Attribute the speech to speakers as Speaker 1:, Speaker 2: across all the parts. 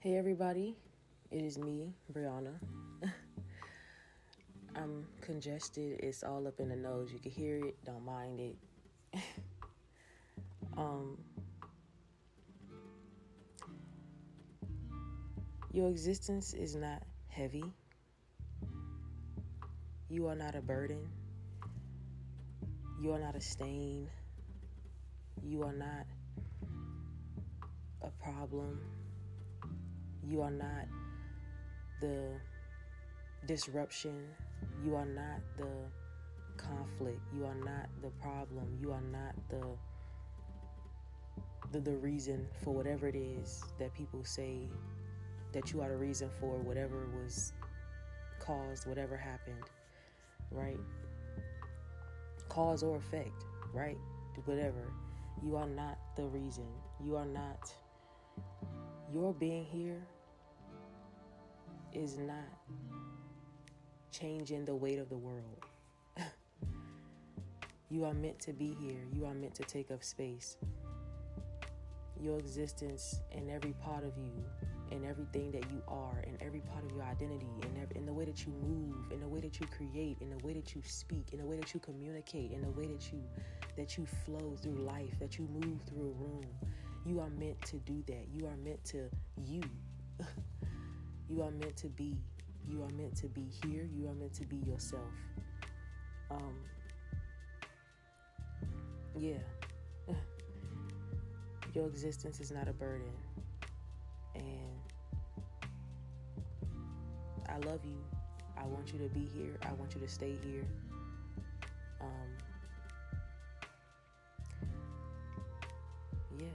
Speaker 1: Hey everybody, it is me, Brianna. I'm congested, it's all up in the nose. You can hear it, don't mind it. um your existence is not heavy. You are not a burden. You are not a stain. You are not a problem. You are not the disruption. You are not the conflict. You are not the problem. You are not the reason for whatever it is that people say that you are the reason for, whatever was caused, whatever happened, right? Cause or effect, right? Whatever. You are not the reason. You are not. Your being here is not changing the weight of the world. You are meant to be here. You are meant to take up space. Your existence in every part of you, in everything that you are, in every part of your identity, in the way that you move, in the way that you create, in the way that you speak, in the way that you communicate, in the way that you flow through life, that you move through a room. You are meant to do that. You are meant to you. You are meant to be. You are meant to be here. You are meant to be yourself. Yeah. Your existence is not a burden. And I love you. I want you to be here. I want you to stay here. Yeah.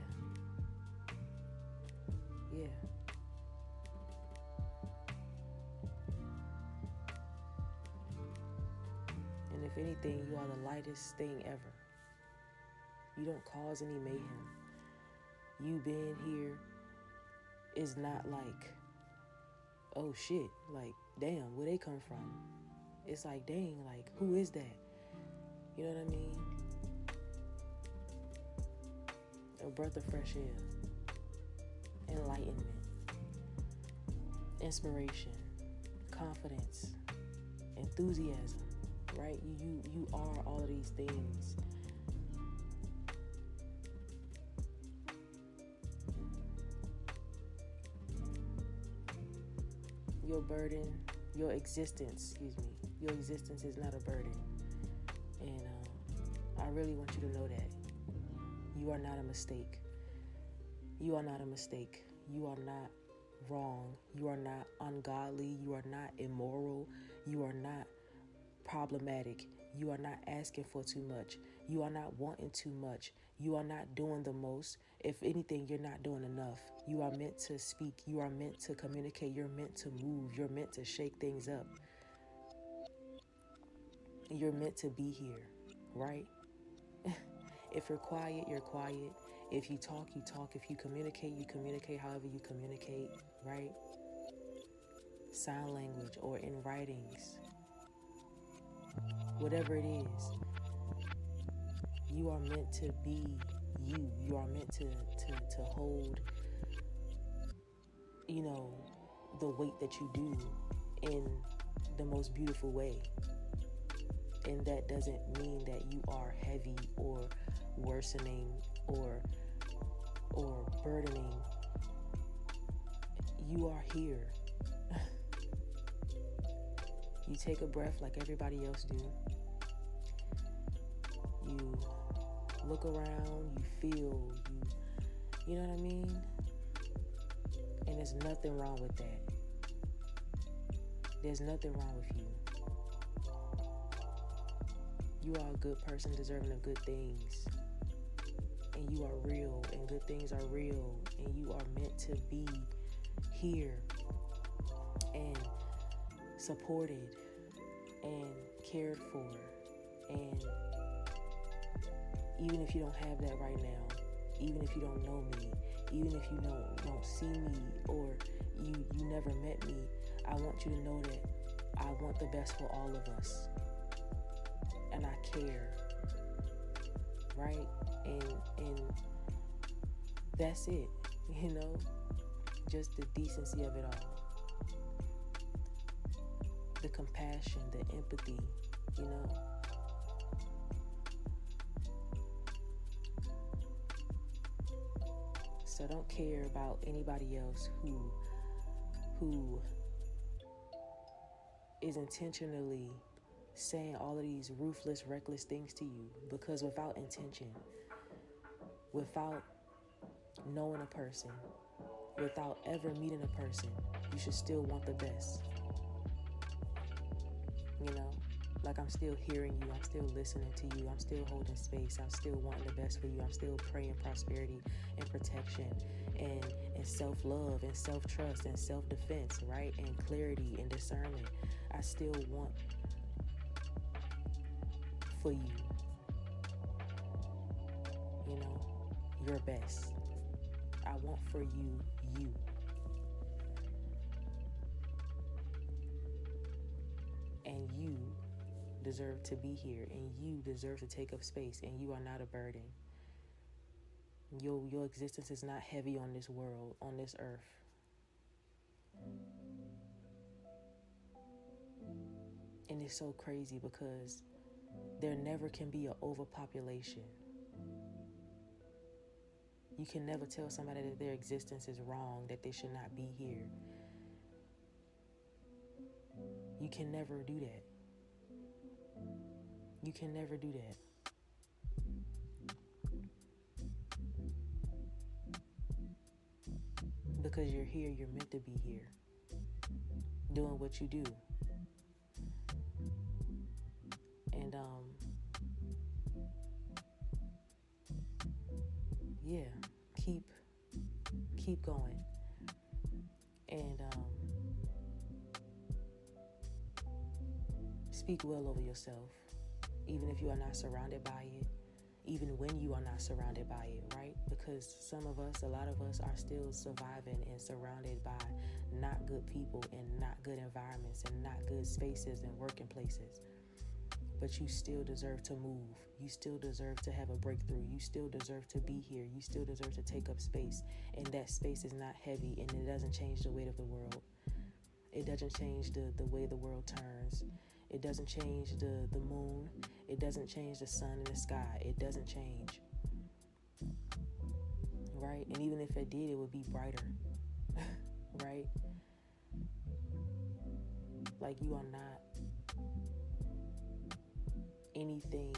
Speaker 1: Yeah. And if anything, you are the lightest thing ever. You don't cause any mayhem. You being here is not like, oh shit, like, damn, where they come from? It's like, dang, like, who is that? You know what I mean? A breath of fresh air, enlightenment, inspiration, confidence, enthusiasm, right? You are all of these things. Your burden, your existence is not a burden. And I really want you to know that. You are not a mistake. You are not a mistake. You are not wrong. You are not ungodly. You are not immoral. You are not problematic. You are not asking for too much. You are not wanting too much. You are not doing the most. If anything, you're not doing enough. You are meant to speak. You are meant to communicate. You're meant to move. You're meant to shake things up. You're meant to be here, right? If you're quiet, you're quiet. If you talk, you talk. If you communicate however you communicate, right? Sign language or in writings. Whatever it is, you are meant to be you. You are meant to hold, the weight that you do in the most beautiful way. And that doesn't mean that you are heavy or worsening or burdening. You are here. You take a breath like everybody else do. You look around, you feel, you know what I mean? And there's nothing wrong with that. There's nothing wrong with you. You are a good person deserving of good things. And you are real, and good things are real. And you are meant to be here and supported and cared for. And even if you don't have that right now, even if you don't know me, even if you don't see me or you never met me, I want you to know that I want the best for all of us. And I care, right? And that's it, just the decency of it all, the compassion, the empathy, you know. So don't care about anybody else who is intentionally saying all of these ruthless, reckless things to you, because without intention, without knowing a person, without ever meeting a person, you should still want the best. You know, like I'm still hearing you, I'm still listening to you, I'm still holding space, I'm still wanting the best for you, I'm still praying prosperity and protection and self-love and self-trust and self-defense, right? And clarity and discernment. I still want for you, you know, your best. I want for you, you. And you deserve to be here, and you deserve to take up space, and you are not a burden. Your existence is not heavy on this world, on this earth. And it's so crazy because there never can be an overpopulation. You can never tell somebody that their existence is wrong, that they should not be here. You can never do that. You can never do that. Because you're here, you're meant to be here, doing what you do. And yeah, keep going. And speak well over yourself, even if you are not surrounded by it, even when you are not surrounded by it, right? Because some of us, a lot of us are still surviving and surrounded by not good people and not good environments and not good spaces and working places. But you still deserve to move. You still deserve to have a breakthrough. You still deserve to be here. You still deserve to take up space. And that space is not heavy, and it doesn't change the weight of the world. It doesn't change the way the world turns. It doesn't change the moon. It doesn't change the sun in the sky. It doesn't change. Right? And even if it did, it would be brighter. Right? Like you are not anything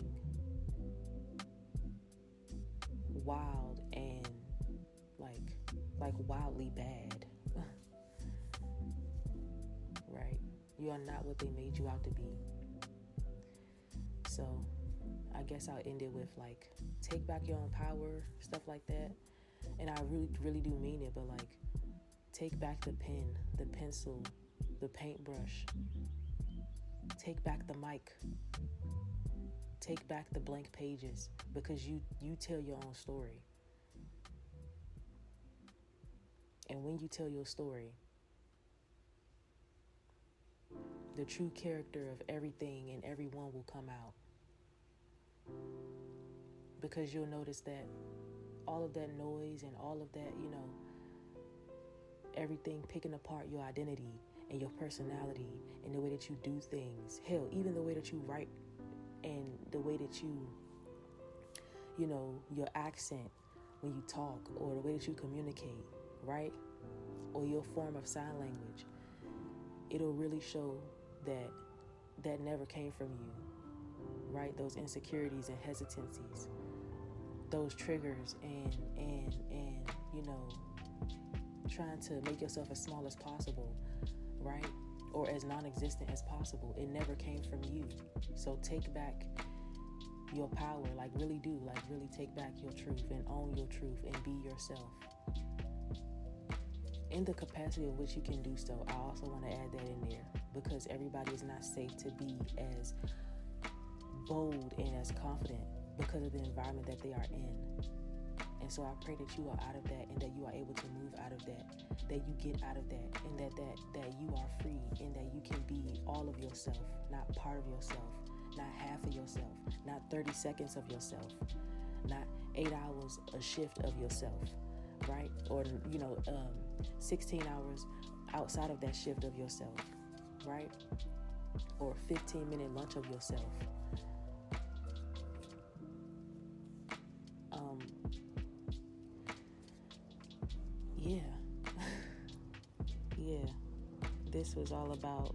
Speaker 1: wild and like wildly bad. Right? You are not what they made you out to be. So I guess I'll end it with like, take back your own power, stuff like that. And I really do mean it, but like, take back the pen, the pencil, the paintbrush. Take back the mic. Take back the blank pages, because you tell your own story. And when you tell your story, the true character of everything and everyone will come out. Because you'll notice that all of that noise and all of that, you know, everything picking apart your identity and your personality and the way that you do things. Hell, even the way that you write and the way that you know, your accent when you talk, or the way that you communicate, right? Or your form of sign language. It'll really show that never came from you, right? Those insecurities and hesitancies, those triggers and you know, trying to make yourself as small as possible, right? Or as non-existent as possible. It never came from you. So take back your power, like really do, like really take back your truth and own your truth and be yourself. In the capacity of which you can do so, I also want to add that in there, because everybody is not safe to be as bold and as confident because of the environment that they are in. And so I pray that you are out of that, and that you are able to move out of that you get out of that, and that you are free, and that you can be all of yourself, not part of yourself, not half of yourself, not 30 seconds of yourself, not 8 hours a shift of yourself, right? Or, you know, 16 hours outside of that shift of yourself, right? Or a 15-minute lunch of yourself. Yeah. Yeah. This was all about,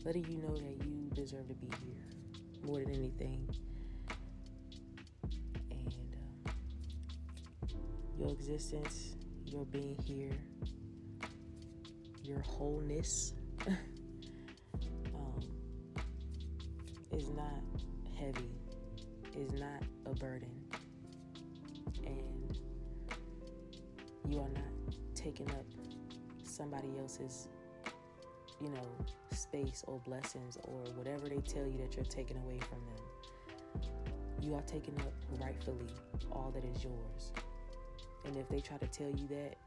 Speaker 1: letting you know that you deserve to be here more than anything. And your existence, your being here, your wholeness is not heavy, is not a burden. And you are not taking up somebody else's, space or blessings or whatever they tell you that you're taking away from them. You are taking up rightfully all that is yours. And if they try to tell you that,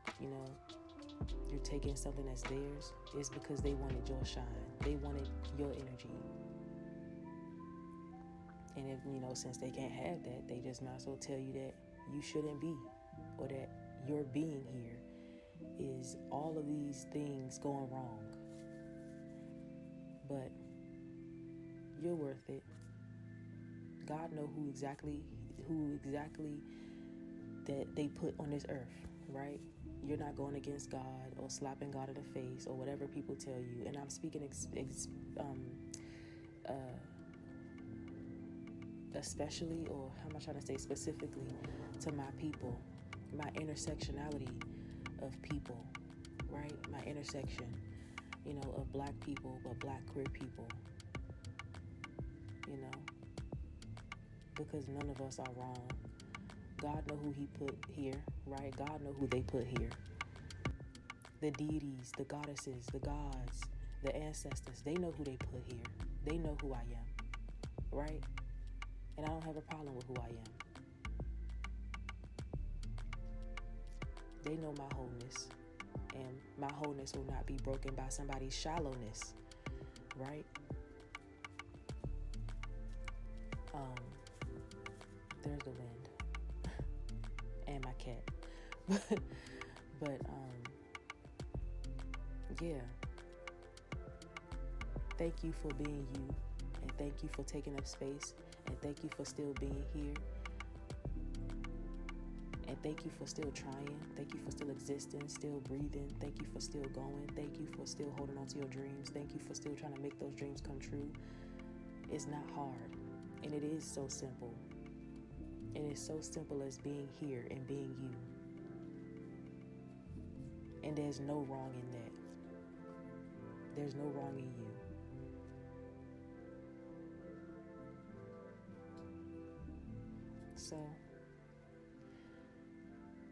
Speaker 1: you're taking something that's theirs, it's because they wanted your shine. They wanted your energy. And if, since they can't have that, they just might as well tell you that you shouldn't be, or that your being here is all of these things going wrong. But you're worth it. God knows who exactly that they put on this earth, right? You're not going against God or slapping God in the face or whatever people tell you. And I'm speaking especially, or how am I trying to say specifically, to my people, my intersectionality of people, right? My intersection, of black people, but black queer people, because none of us are wrong. God know who he put here, right? God know who they put here. The deities, the goddesses, the gods, the ancestors, they know who they put here. They know who I am, right? And I don't have a problem with who I am. They know my wholeness, and my wholeness will not be broken by somebody's shallowness, right? There's the wind and my cat, but yeah. Thank you for being you, and thank you for taking up space, and thank you for still being here. And thank you for still trying. Thank you for still existing, still breathing. Thank you for still going. Thank you for still holding on to your dreams. Thank you for still trying to make those dreams come true. It's not hard. And it is so simple. And it's so simple as being here and being you. And there's no wrong in that. There's no wrong in you. So,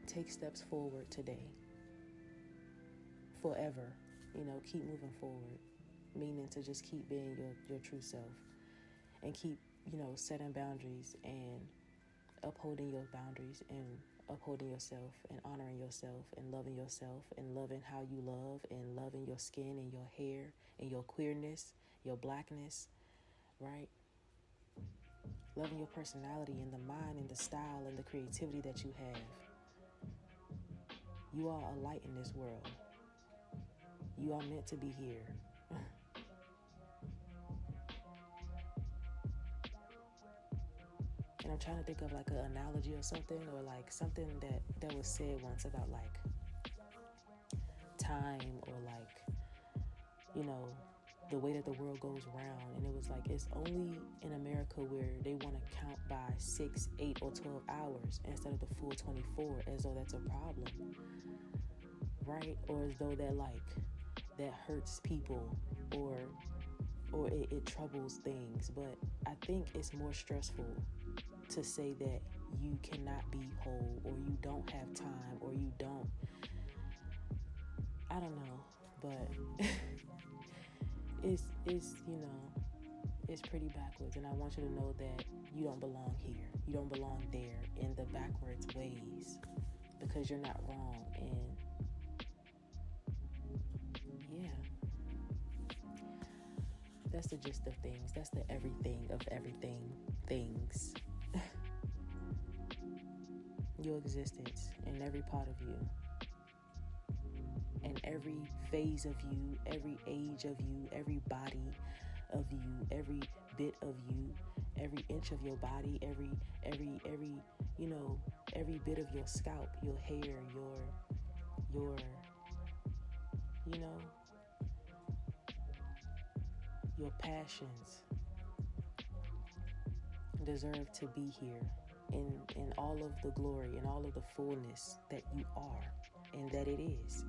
Speaker 1: take steps forward today. Forever. Keep moving forward. Meaning to just keep being your true self. And keep, setting boundaries and upholding your boundaries and upholding yourself and honoring yourself and loving how you love and loving your skin and your hair and your queerness, your blackness, right? Loving your personality and the mind and the style and the creativity that you have. You are a light in this world. You are meant to be here. And I'm trying to think of like an analogy or something, or like something that was said once about like time, or like, the way that the world goes round. And it was like, it's only in America where they want to count by 6, 8, or 12 hours instead of the full 24, as though that's a problem, right? Or as though that hurts people, or it troubles things. But I think it's more stressful to say that you cannot be whole, or you don't have time, or you don't, I don't know, but it's it's pretty backwards. And I want you to know that you don't belong here, you don't belong there in the backwards ways, because you're not wrong. And yeah, that's the gist of things. That's the everything of everything things. Your existence in every part of you every phase of you, every age of you, every body of you, every bit of you, every inch of your body, every every bit of your scalp, your hair, your your passions deserve to be here in all of the glory and all of the fullness that you are and that it is.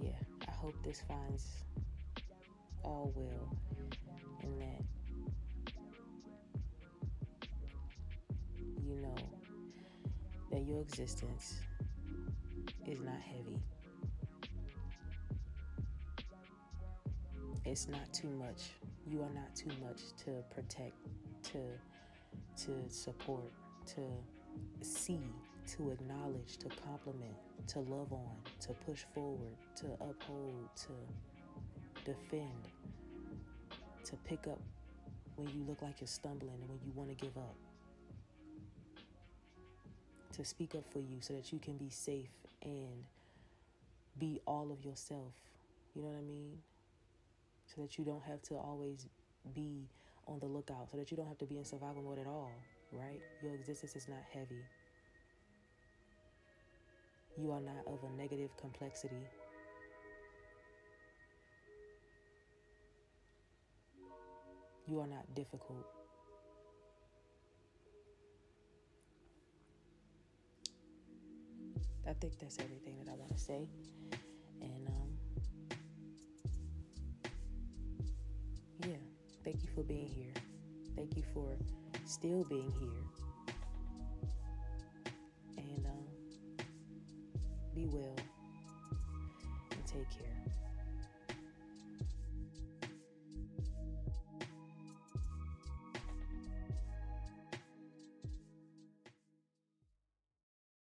Speaker 1: Yeah, I hope this finds all well and that you know that your existence is not heavy. It's not too much. You are not too much to protect, to support, to see, to acknowledge, to compliment, to love on, to push forward, to uphold, to defend, to pick up when you look like you're stumbling and when you want to give up, to speak up for you so that you can be safe and be all of yourself. You know what I mean? So that you don't have to always be on the lookout, so that you don't have to be in survival mode at all, right? Your existence is not heavy. You are not of a negative complexity. You are not difficult. I think that's everything that I want to say. And yeah, thank you for being here. Thank you for still being here. And be well and take care.